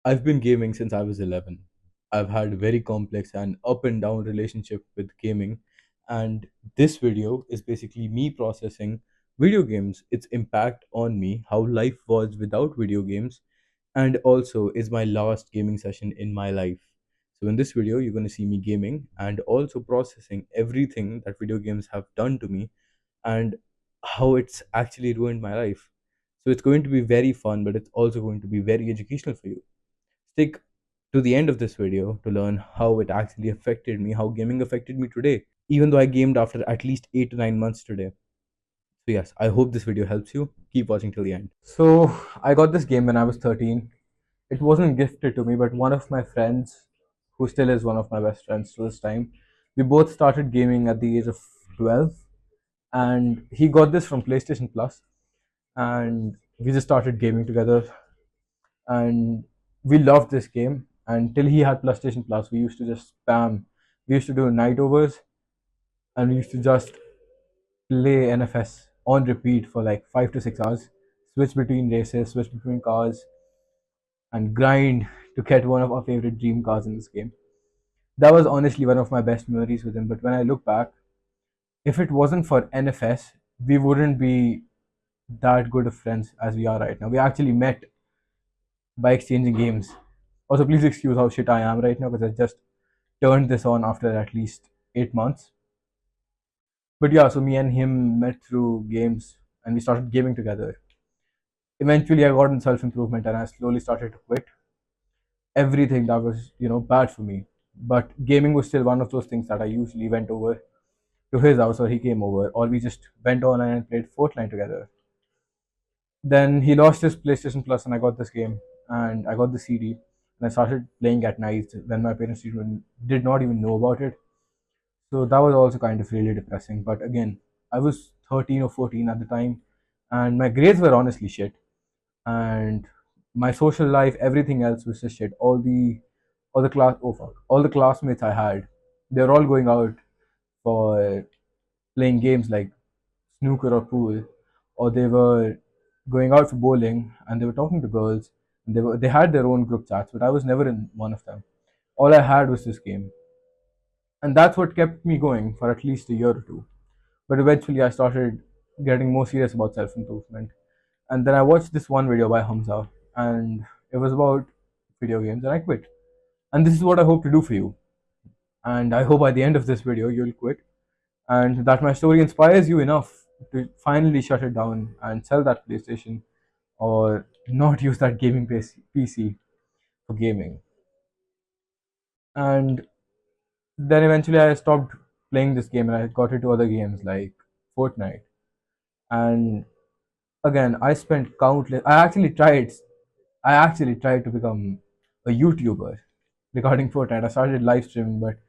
I've been gaming since I was 11. I've had a very complex and up and down relationship with gaming, and this video is basically me processing video games, its impact on me, how life was without video games, and also is my last gaming session in my life. So in this video, you're going to see me gaming and also processing everything that video games have done to me and how it's actually ruined my life. So it's going to be very fun, but it's also going to be very educational for you. Stick to the end of this video to learn how it actually affected me, how gaming affected me today, even though I gamed after at least 8 to 9 months today. So, yes, I hope this video helps you. Keep watching till the end. So, I got this game when I was 13. It wasn't gifted to me, but one of my friends, who still is one of my best friends to this time, we both started gaming at the age of 12. And he got this from PlayStation Plus, and we just started gaming together. And we loved this game until he had PlayStation Plus. We used to just spam. We used to do night overs, and we used to just play NFS on repeat for like 5 to 6 hours. Switch between races, switch between cars, and grind to get one of our favorite dream cars in this game. That was honestly one of my best memories with him. But when I look back, if it wasn't for NFS, we wouldn't be that good of friends as we are right now. We actually met by exchanging games. Also, please excuse how shit I am right now because I just turned this on after at least 8 months. But yeah, so me and him met through games and we started gaming together. Eventually, I got in self improvement and I slowly started to quit everything that was, bad for me. But gaming was still one of those things that I usually went over to his house or he came over or we just went online and played Fortnite together. Then he lost his PlayStation Plus and I got this game and I got the CD and I started playing at night when my parents did not even know about it. So that was also kind of really depressing. But again, I was 13 or 14 at the time, and my grades were honestly shit. And my social life, everything else was just shit. All the classmates I had, they're all going out for playing games like snooker or pool, or they were going out for bowling and they were talking to girls. And they had their own group chats, but I was never in one of them. All I had was this game, and that's what kept me going for at least a year or two. But eventually, I started getting more serious about self improvement. And then I watched this one video by Hamza, and it was about video games, and I quit. And this is what I hope to do for you. And I hope by the end of this video, you'll quit, and that my story inspires you enough to finally shut it down and sell that PlayStation or not use that gaming PC for gaming. And then eventually, I stopped playing this game and I got into other games like Fortnite. And again, I actually tried to become a YouTuber regarding Fortnite. I started live streaming, but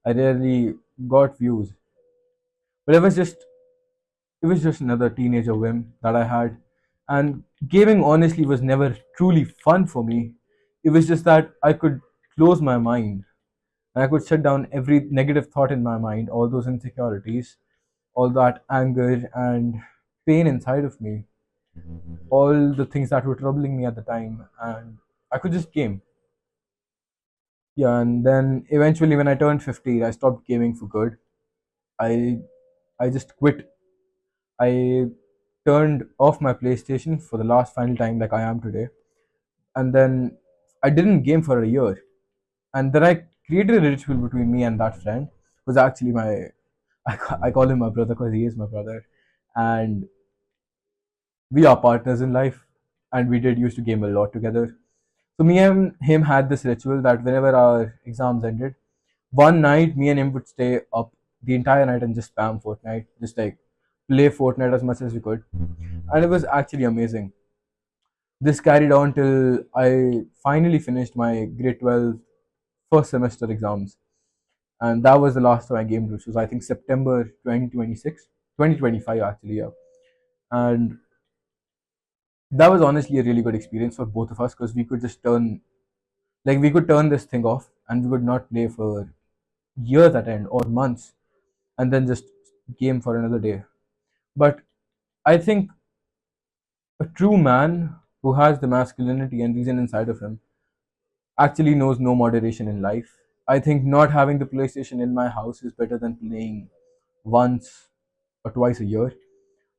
I rarely got views. But it was just another teenager whim that I had. And gaming honestly was never truly fun for me. It was just that I could close my mind and I could shut down every negative thought in my mind, all those insecurities, all that anger and pain inside of me, all the things that were troubling me at the time, and I could just game. Yeah, and then eventually when I turned 15, I stopped gaming for good. I I just quit. I turned off my PlayStation for the last final time like I am today. And then I didn't game for a year. And then I created a ritual between me and that friend who's actually I call him my brother because he is my brother. And we are partners in life and we did used to game a lot together. So me and him had this ritual that whenever our exams ended, one night me and him would stay up the entire night and just spam Fortnite, just like play Fortnite as much as we could. And it was actually amazing. This carried on till I finally finished my grade 12 first semester exams. And that was the last time I gamed, which was I think September 2026, 2025 actually, yeah. And that was honestly a really good experience for both of us because we could turn this thing off and we could not play for years at end or months and then just game for another day. But I think a true man who has the masculinity and reason inside of him actually knows no moderation in life. I think not having the PlayStation in my house is better than playing once or twice a year.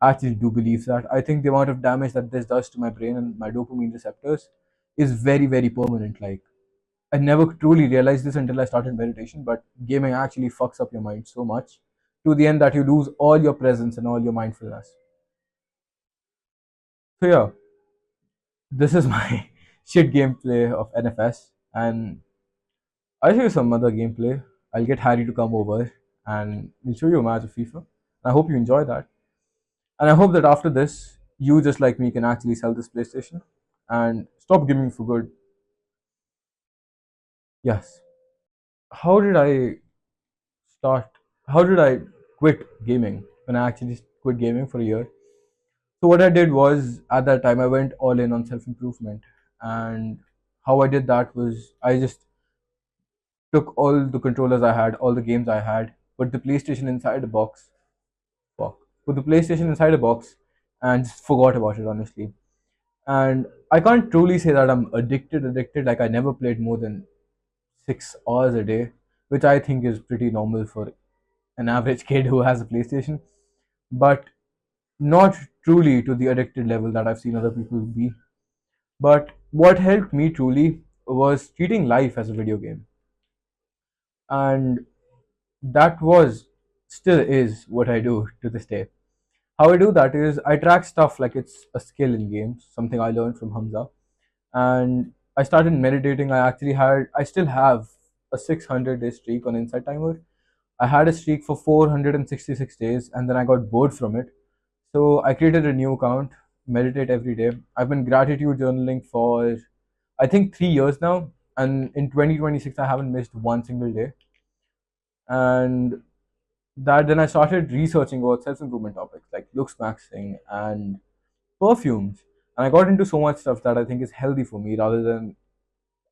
I actually do believe that. I think the amount of damage that this does to my brain and my dopamine receptors is very, very permanent. Like, I never truly realized this until I started meditation, but gaming actually fucks up your mind so much to the end that you lose all your presence and all your mindfulness. So, yeah, this is my shit gameplay of NFS, and I'll show you some other gameplay. I'll get Harry to come over and we'll show you a match of FIFA. I hope you enjoy that. And I hope that after this, you just like me can actually sell this PlayStation and stop gaming for good. Yes. How did I start? How did I quit gaming when I actually quit gaming for a year? So, what I did was at that time, I went all in on self improvement. And how I did that was I just took all the controllers I had, all the games I had, put the PlayStation inside a box. Fuck. Put the PlayStation inside a box and just forgot about it, honestly. And I can't truly say that I'm addicted. Like, I never played more than 6 hours a day, which I think is pretty normal for an average kid who has a PlayStation, but not truly to the addicted level that I've seen other people be. But what helped me truly was treating life as a video game. And that was, still is, what I do to this day. How I do that is I track stuff like it's a skill in games, something I learned from Hamza. And I started meditating. I still have a 600-day streak on Insight Timer. I had a streak for 466 days and then I got bored from it. So I created a new account, meditate every day. I've been gratitude journaling for, I think, 3 years now. And in 2026, I haven't missed one single day. And that then I started researching about self improvement topics like looks maxing and perfumes. And I got into so much stuff that I think is healthy for me rather than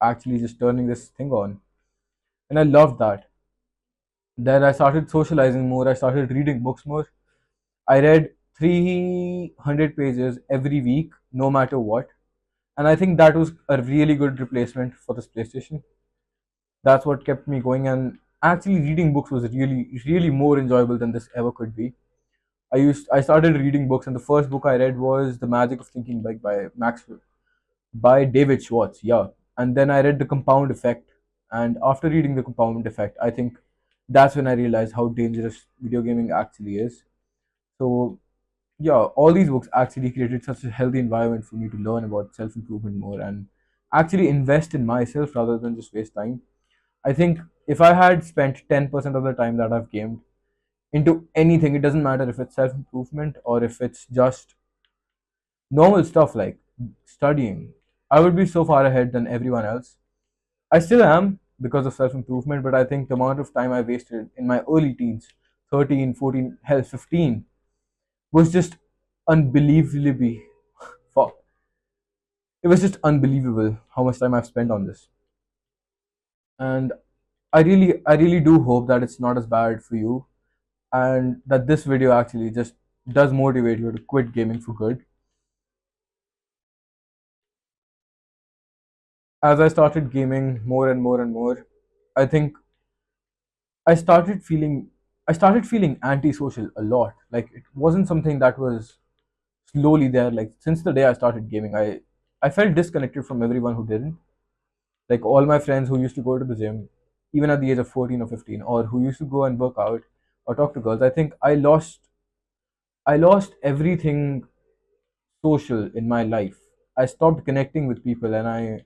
actually just turning this thing on. And I loved that. Then I started socializing more. I started reading books more. I read 300 pages every week, no matter what. And I think that was a really good replacement for this PlayStation. That's what kept me going. And actually, reading books was really, really more enjoyable than this ever could be. I started reading books, and the first book I read was The Magic of Thinking Big by Maxwell, by David Schwartz. Yeah, and then I read The Compound Effect, and after reading The Compound Effect, I think that's when I realized how dangerous video gaming actually is. So yeah, all these books actually created such a healthy environment for me to learn about self improvement more and actually invest in myself rather than just waste time. I think if I had spent 10% of the time that I've gamed into anything, it doesn't matter if it's self improvement or if it's just normal stuff like studying, I would be so far ahead than everyone else. I still am because of self improvement, but I think the amount of time I wasted in my early teens, 13, 14, hell, 15, was just unbelievably fuck. It was just unbelievable how much time I've spent on this. And I really do hope that it's not as bad for you and that this video actually just does motivate you to quit gaming for good. As I started gaming more and more and more, I think I started feeling I started feeling antisocial a lot. Like it wasn't something that was slowly there. Like since the day I started gaming, I felt disconnected from everyone who didn't. Like all my friends who used to go to the gym, even at the age of 14 or 15, or who used to go and work out or talk to girls. I think I lost everything social in my life. I stopped connecting with people, and I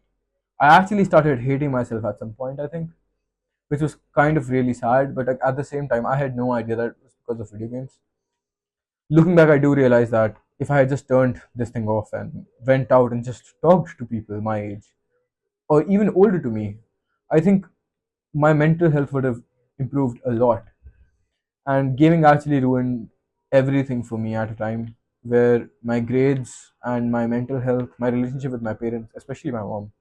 actually started hating myself at some point. I think, which was kind of really sad. But like, at the same time, I had no idea that it was because of video games. Looking back, I do realize that if I had just turned this thing off and went out and just talked to people my age or even older to me, I think my mental health would have improved a lot. And gaming actually ruined everything for me at a time where my grades and my mental health, my relationship with my parents, especially my mom,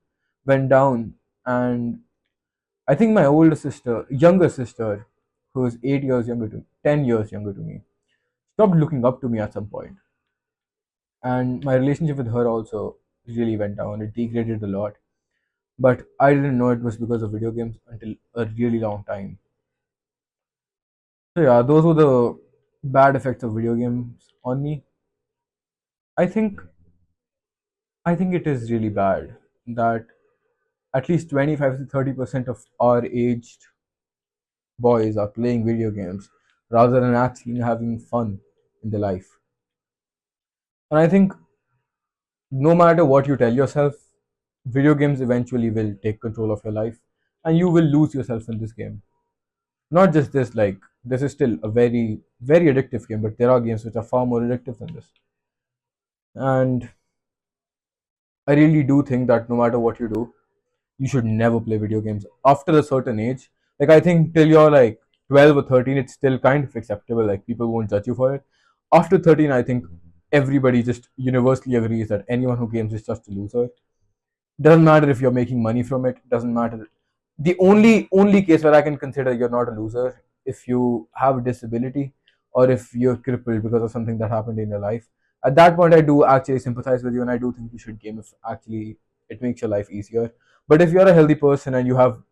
went down. And I think my younger sister, who was 8 years younger 10 years younger to me, stopped looking up to me at some point. And my relationship with her also really went down. It degraded a lot. but I didn't know it was because of video games until a really long time. So yeah, those were the bad effects of video games on me. I think I think it is really bad that at least 25 to 30% of our aged boys are playing video games rather than actually having fun in their life. And I think no matter what you tell yourself, video games eventually will take control of your life and you will lose yourself in this game. Not just this, like, this is still a very, very addictive game, but there are games which are far more addictive than this. And I really do think that no matter what you do, you should never play video games after a certain age. Like, I think till you're like 12 or 13, it's still kind of acceptable. Like, people won't judge you for it. After 13, I think everybody just universally agrees that anyone who games is just a loser. Doesn't matter if you're making money from it, doesn't matter. The only case where I can consider you're not a loser if you have a disability or if you're crippled because of something that happened in your life. At that point, I do actually sympathize with you, and I do think you should game if actually it makes your life easier. But if you're a healthy person and you have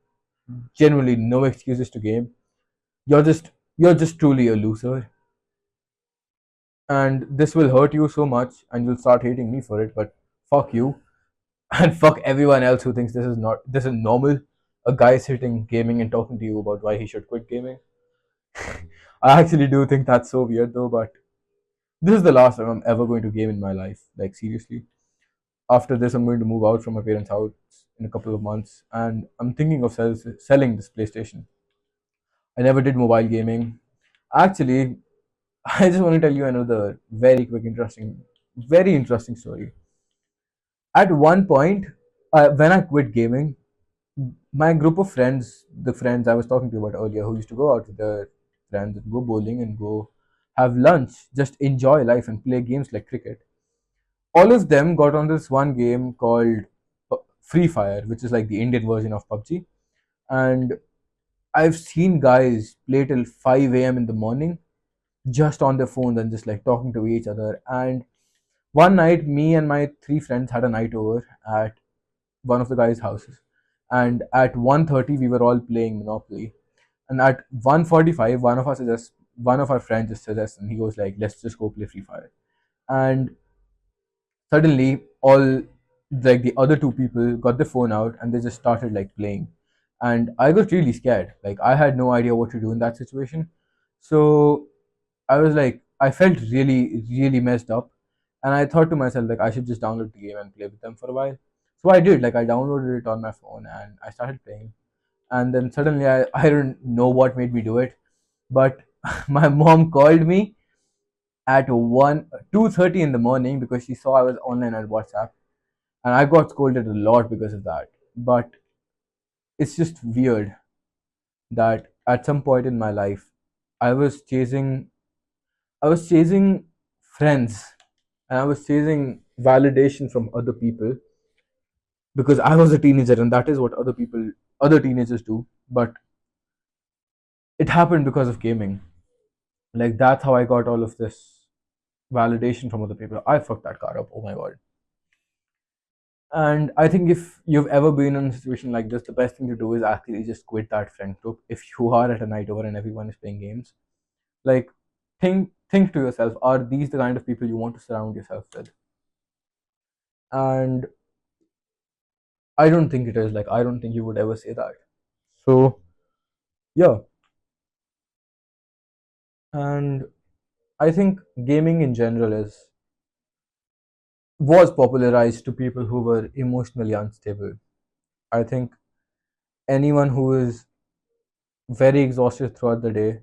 genuinely no excuses to game, you're just truly a loser, and this will hurt you so much, and you'll start hating me for it. But fuck you, and fuck everyone else who thinks this is normal. A guy sitting gaming and talking to you about why he should quit gaming. I actually do think that's so weird though, but this is the last time I'm ever going to game in my life. Like, seriously. After this, I'm going to move out from my parents' house in a couple of months, and I'm thinking of selling this PlayStation. I never did mobile gaming. Actually, I just want to tell you another very quick, very interesting story. At one point, when I quit gaming, my group of friends, the friends I was talking to you about earlier, who used to go out with their friends and go bowling and go have lunch, just enjoy life and play games like cricket. All of them got on this one game called Free Fire, which is like the Indian version of PUBG. And I've seen guys play till 5 a.m. in the morning just on their phones and just like talking to each other. And one night, me and my three friends had a night over at one of the guys' houses. And at 1:30, we were all playing Monopoly. And at 1:45, one of our friends just suggests, and he goes like, "Let's just go play Free Fire." And suddenly, all like the other two people got the phone out and they just started like playing. And I got really scared. Like, I had no idea what to do in that situation. So I was like, I felt really, really messed up. And I thought to myself, like, I should just download the game and play with them for a while. So I did. Like, I downloaded it on my phone and I started playing. And then suddenly, I don't know what made me do it, but my mom called me at 2:30 in the morning because she saw I was online on WhatsApp, and I got scolded a lot because of that. But it's just weird that at some point in my life, I was chasing I was chasing friends and I was chasing validation from other people because I was a teenager and that is what other teenagers do. But it happened because of gaming. Like, that's how I got all of this validation from other people. I fucked that car up. Oh my god. And I think if you've ever been in a situation like this, the best thing to do is actually just quit that friend group. If you are at a night over and everyone is playing games, like, think to yourself, are these the kind of people you want to surround yourself with? And I don't think it is. Like, I don't think you would ever say that. So yeah, and I think gaming in general is was popularized to people who were emotionally unstable. I think anyone who is very exhausted throughout the day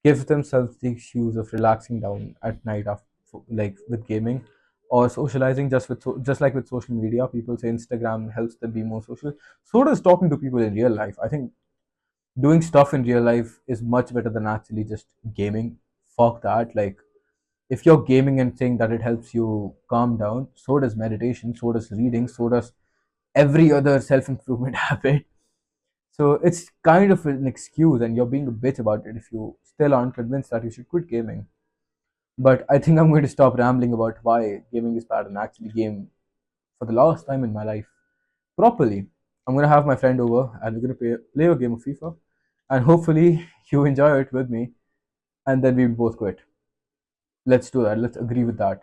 gives themselves the excuse of relaxing down at night after, like, with gaming or socializing. Just like with social media, people say Instagram helps them be more social. So does talking to people in real life. I think doing stuff in real life is much better than actually just gaming. Fuck that. Like, if you're gaming and saying that it helps you calm down, so does meditation, so does reading, so does every other self improvement habit. So it's kind of an excuse, and you're being a bitch about it if you still aren't convinced that you should quit gaming. But I think I'm going to stop rambling about why gaming is bad and actually game for the last time in my life properly. I'm gonna have my friend over and we're gonna play a game of FIFA, and hopefully you enjoy it with me, and then we both quit. Let's do that. Let's agree with that.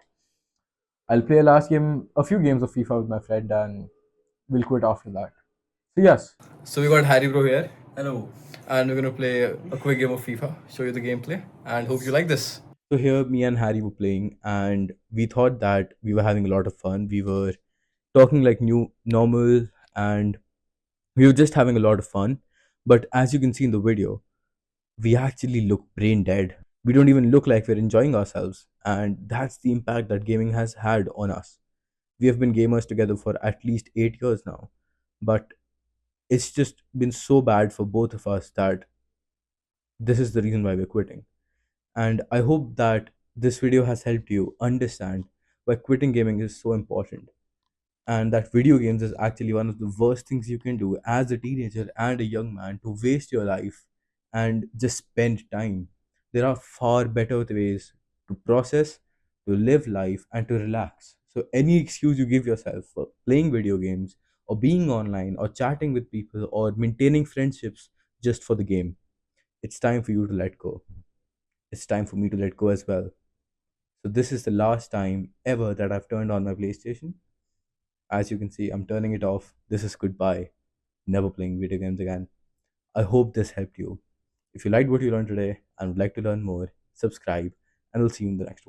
I'll play a few games of FIFA with my friend, and we'll quit after that. So yes. So we got Harry Bro here. Hello. And we're gonna play a quick game of FIFA, show you the gameplay, and hope you like this. So here, me and Harry were playing, and we thought that we were having a lot of fun. We were talking like new normal, and we were just having a lot of fun. But as you can see in the video, we actually look brain dead. We don't even look like we're enjoying ourselves, and that's the impact that gaming has had on us. We have been gamers together for at least 8 years now, but it's just been so bad for both of us that this is the reason why we're quitting. And I hope that this video has helped you understand why quitting gaming is so important, and that video games is actually one of the worst things you can do as a teenager and a young man, to waste your life and just spend time. There are far better ways to process, to live life, and to relax. So any excuse you give yourself for playing video games or being online or chatting with people or maintaining friendships just for the game, it's time for you to let go. It's time for me to let go as well. So this is the last time ever that I've turned on my PlayStation. As you can see, I'm turning it off. This is goodbye. Never playing video games again. I hope this helped you. If you liked what you learned today and would like to learn more, subscribe, and I'll see you in the next one.